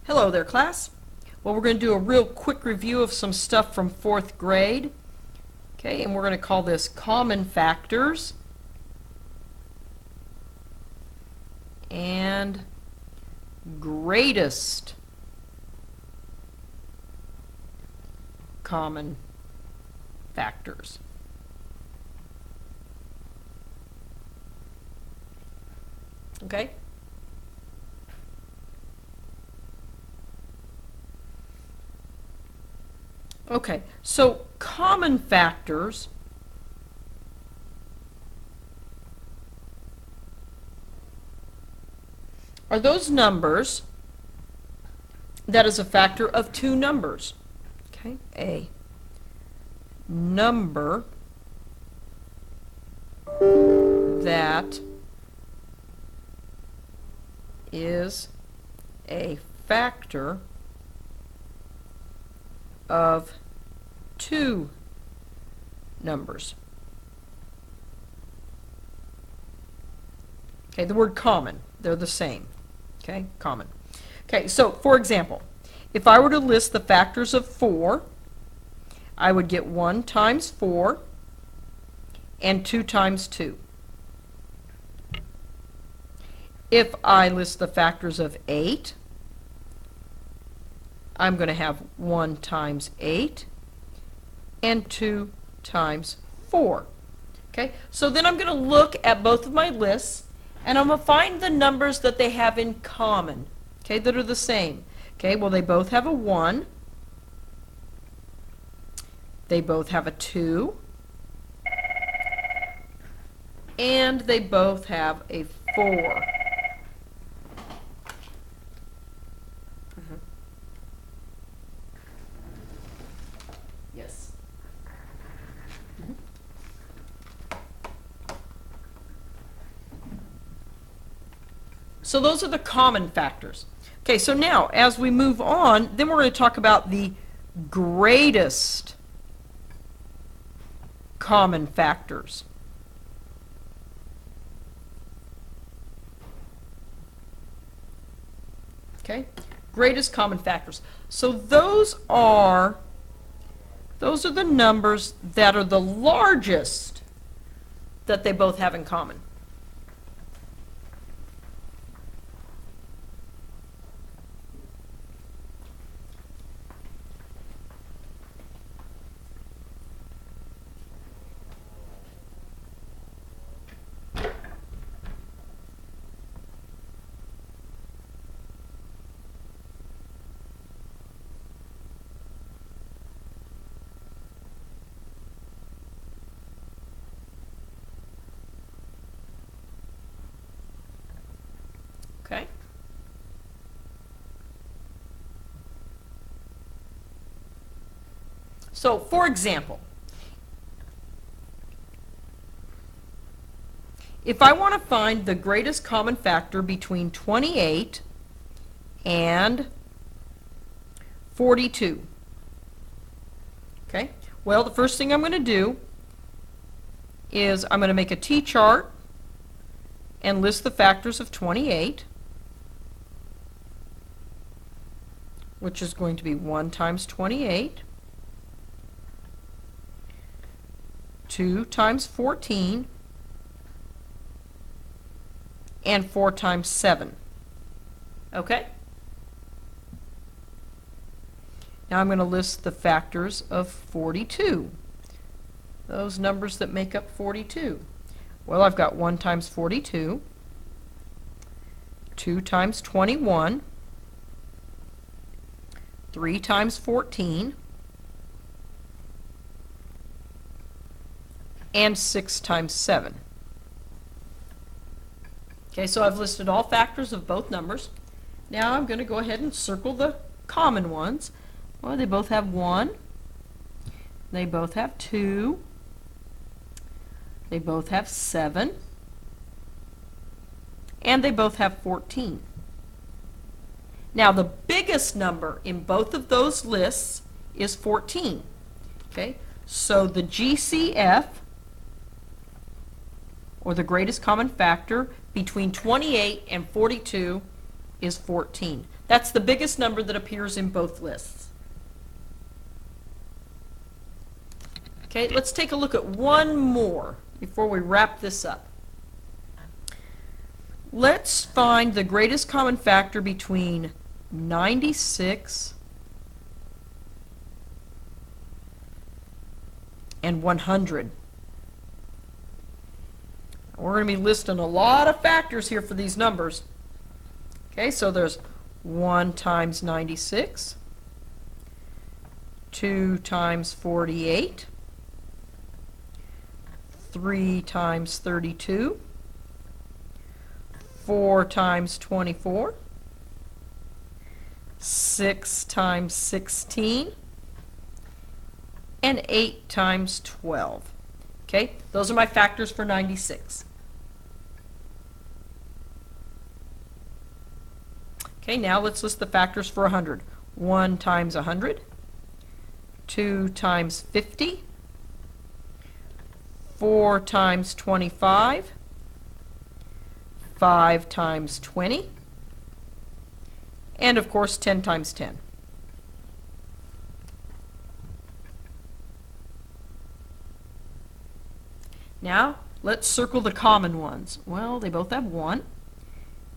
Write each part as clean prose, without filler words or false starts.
Hello there, class. Well, we're going to do a real quick review of some stuff from 4th grade. Okay, and we're going to call this common factors and greatest common factors. Okay? Okay, so common factors are those numbers that is a factor of two numbers. Okay, a number that is a factor of two numbers. Okay, the word common, they're the same. Okay, common. Okay, so for example, if I were to list the factors of 4, I would get 1 times 4 and 2 times 2. If I list the factors of 8, I'm going to have 1 times 8 and 2 times 4. Okay, so then I'm going to look at both of my lists and I'm going to find the numbers that they have in common, okay, that are the same. Okay, well, they both have a 1, they both have a 2, and they both have a 4. Yes. So those are the common factors. Okay, so now as we move on, then we're going to talk about the greatest common factors. Okay, greatest common factors. So those are the numbers that are the largest that they both have in common. Okay? So, for example, if I want to find the greatest common factor between 28 and 42, okay? Well, the first thing I'm going to do is I'm going to make a T-chart and list the factors of 28, which is going to be 1 times 28, 2 times 14, and 4 times 7. Okay? Now I'm going to list the factors of 42. Those numbers that make up 42. Well, I've got 1 times 42, 2 times 21, 3 times 14, and 6 times 7. Okay, so I've listed all factors of both numbers. Now I'm going to go ahead and circle the common ones. Well, they both have 1, they both have 2, they both have 7, and they both have 14. Now, the biggest number in both of those lists is 14. Okay, so the GCF, or the greatest common factor, between 28 and 42 is 14. That's the biggest number that appears in both lists. Okay, let's take a look at one more before we wrap this up. Let's find the greatest common factor between 96 and 100. We're going to be listing a lot of factors here for these numbers. Okay, so there's 1 times 96, 2 times 48, 3 times 32, 4 times 24, 6 times 16, and 8 times 12. Okay, those are my factors for 96. Okay, now let's list the factors for 100. 1 times 100, 2 times 50, 4 times 25, 5 times 20, and of course 10 times 10. Now, let's circle the common ones. Well, they both have 1,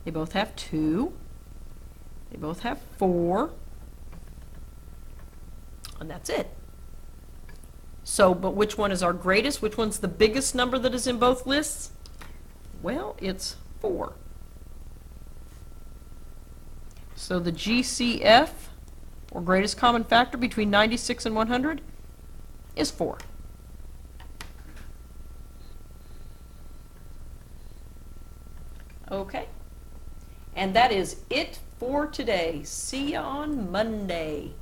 they both have 2, they both have 4, and that's it. So, but which one is our greatest? Which one's the biggest number that is in both lists? Well, it's 4. So the GCF, or greatest common factor between 96 and 100, is 4. Okay, and that is it for today. See you on Monday.